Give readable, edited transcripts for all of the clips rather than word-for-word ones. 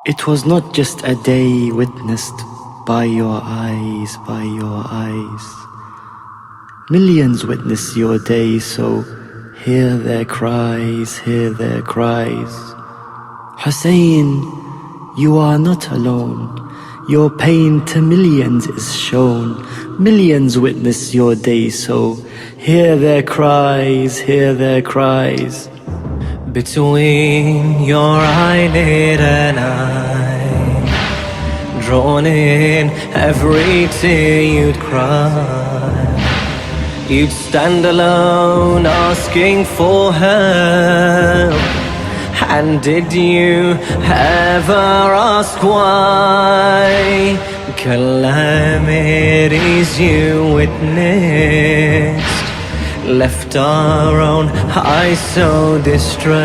It was not just a day witnessed by your eyes, by your eyes. Millions witness your day, so hear their cries, hear their cries. Hussain, you are not alone. Your pain to millions is shown. Millions witness your day, so hear their cries, hear their cries. Between your eyelid and I, drawn in every tear you'd cry. You'd stand alone asking for help. And did you ever ask why? Calamities you witnessed left our own eyes so distressed.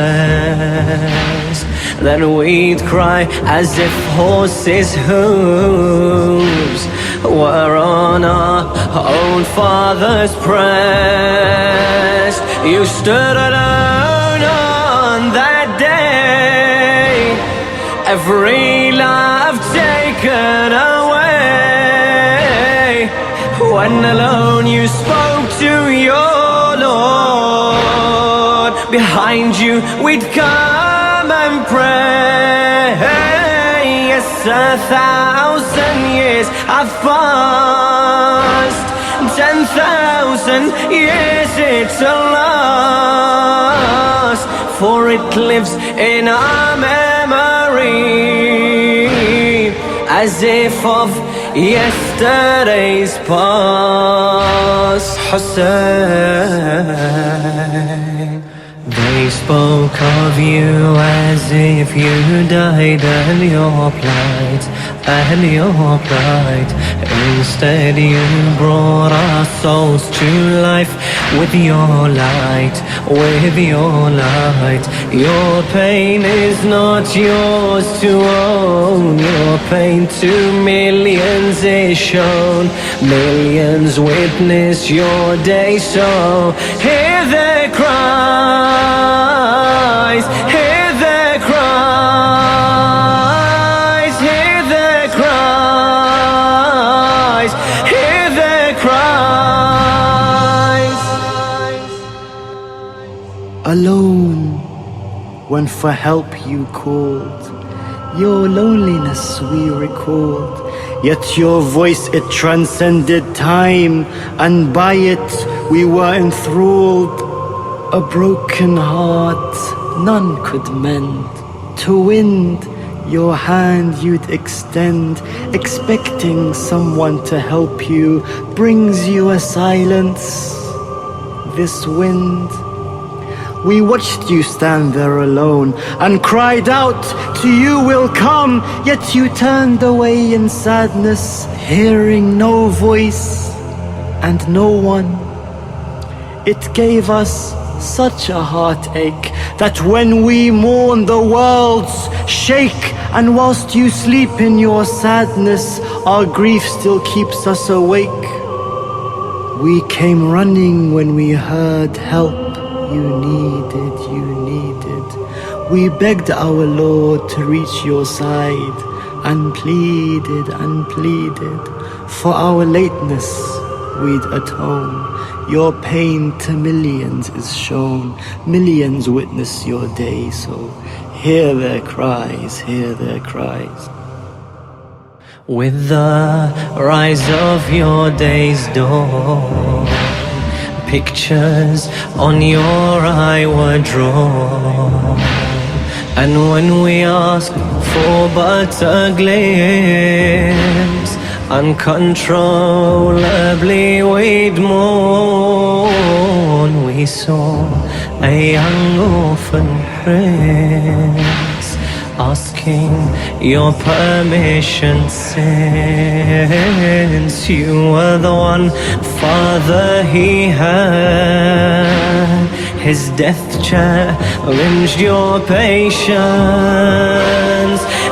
Then we'd cry as if horses' hooves were on our own father's breast. You stood alone on that day, every love taken away. When alone you spoke to your Lord, behind you we'd come and pray. Yes, 1,000 years have passed, 10,000 years it's a loss, for it lives in our memory as if of yesterday's past. Hussain, they spoke of you as if you died and your plight, and your plight. Instead you brought our souls to life with your light, with your light. Your pain is not yours to own. Your pain to millions is shown. Millions witness your day, so hear their cries, hear their cries, hear their cries, hear their cries. Alone, when for help you called, your loneliness we recalled. Yet your voice, it transcended time, and by it we were enthralled. A broken heart none could mend. To wind, your hand you'd extend, expecting someone to help you, brings you a silence, this wind. We watched you stand there alone and cried out, to you will come, yet you turned away in sadness, hearing no voice and no one. It gave us such a heartache that when we mourn the worlds shake, and whilst you sleep in your sadness, our grief still keeps us awake. We came running when we heard help you needed, you needed. We begged our Lord to reach your side, and pleaded, for our lateness we'd atone. Your pain to millions is shown. Millions witness your day, so hear their cries, hear their cries. With the rise of your day's dawn, pictures on your eye were drawn. And when we asked for but a glimpse, uncontrollably we'd mourn. We saw a young orphan prince asking your permission, since you were the one father he had. His death challenged your patience.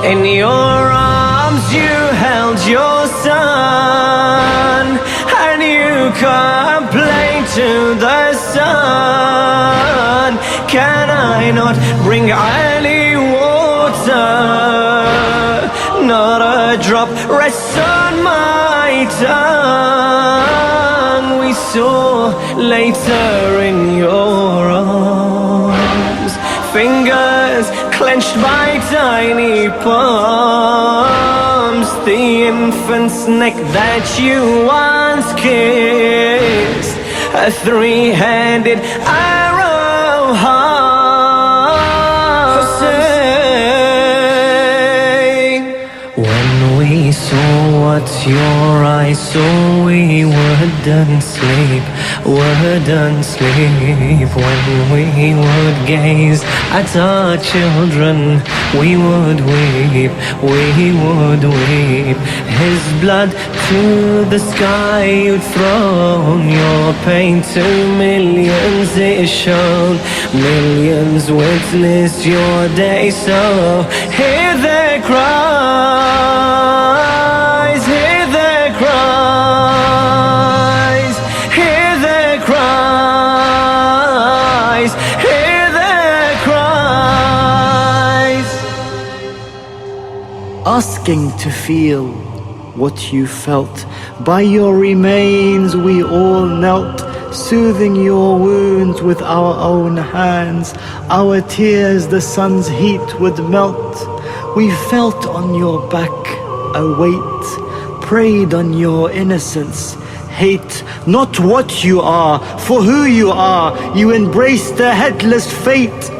In your arms you held your son, and you complained to the sun, can I not bring Ali water? stop, rests on my tongue. We saw later in your arms, fingers clenched by tiny palms, the infant's neck that you once kissed, a three-handed arrow heart. Hussain, when we saw what your eyes saw, we wouldn't sleep, wouldn't sleep. When we would gaze at our children, we would weep, we would weep. His blood to the sky, you'd thrown your pain to millions it shown. Millions witnessed your day, so hear their cries, hear their cries, hear their cries, hear their cries. Asking to feel what you felt, by your remains we all knelt, soothing your wounds with our own hands. Our tears the sun's heat would melt. We felt on your back a weight, preyed on your innocence, hate not what you are, for who you are. You embrace the headless fate.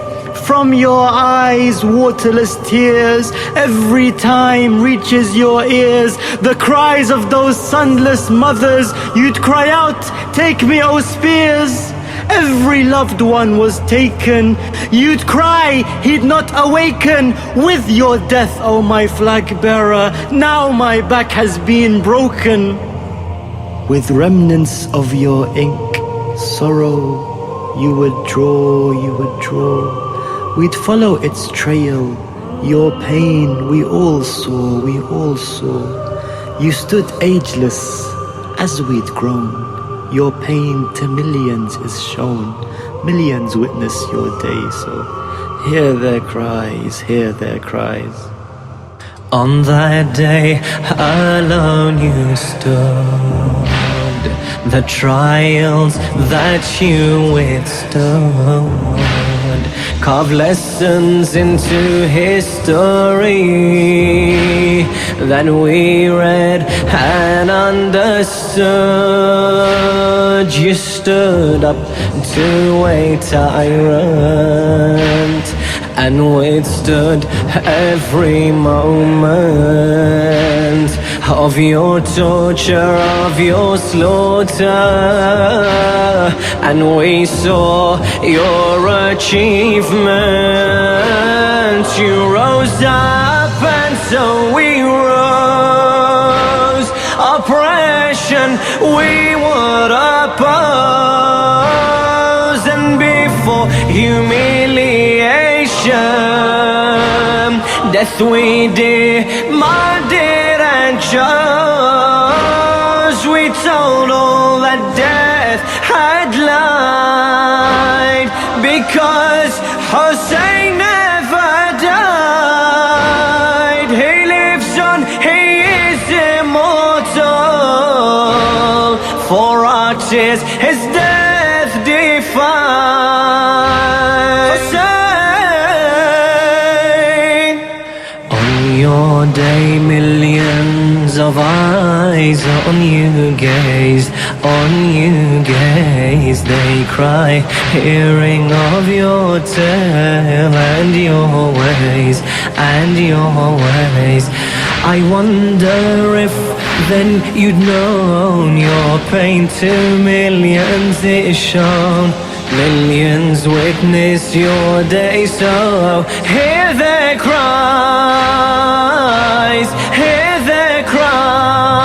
From your eyes waterless tears every time reaches your ears. The cries of those sonless mothers, you'd cry out, take me, O spears. Every loved one was taken, you'd cry, he'd not awaken. With your death, O my flag bearer, now my back has been broken. With remnants of your ink, sorrow, you would draw, you would draw. We'd follow its trail, your pain we all saw, we all saw. You stood ageless as we'd grown. Your pain to millions is shown. Millions witness your day, so hear their cries, hear their cries. On that day alone you stood, the trials that you withstood, carve lessons into history that we read and understood. You stood up to a tyrant and withstood every moment of your torture, of your slaughter. And we saw your achievements. You rose up and so we rose. Oppression we would oppose, and before humiliation, death we demanded and chose. We told all that death had lied, because Hussain never died. He lives on, he is immortal. For our tears his death defied. Hussain, on your day millions of eyes on you gaze, on you gaze. They cry, hearing of your tale and your ways, and your ways. I wonder if then you'd known your pain to millions is shown. Millions witness your day, so hear their cries, hear their cries.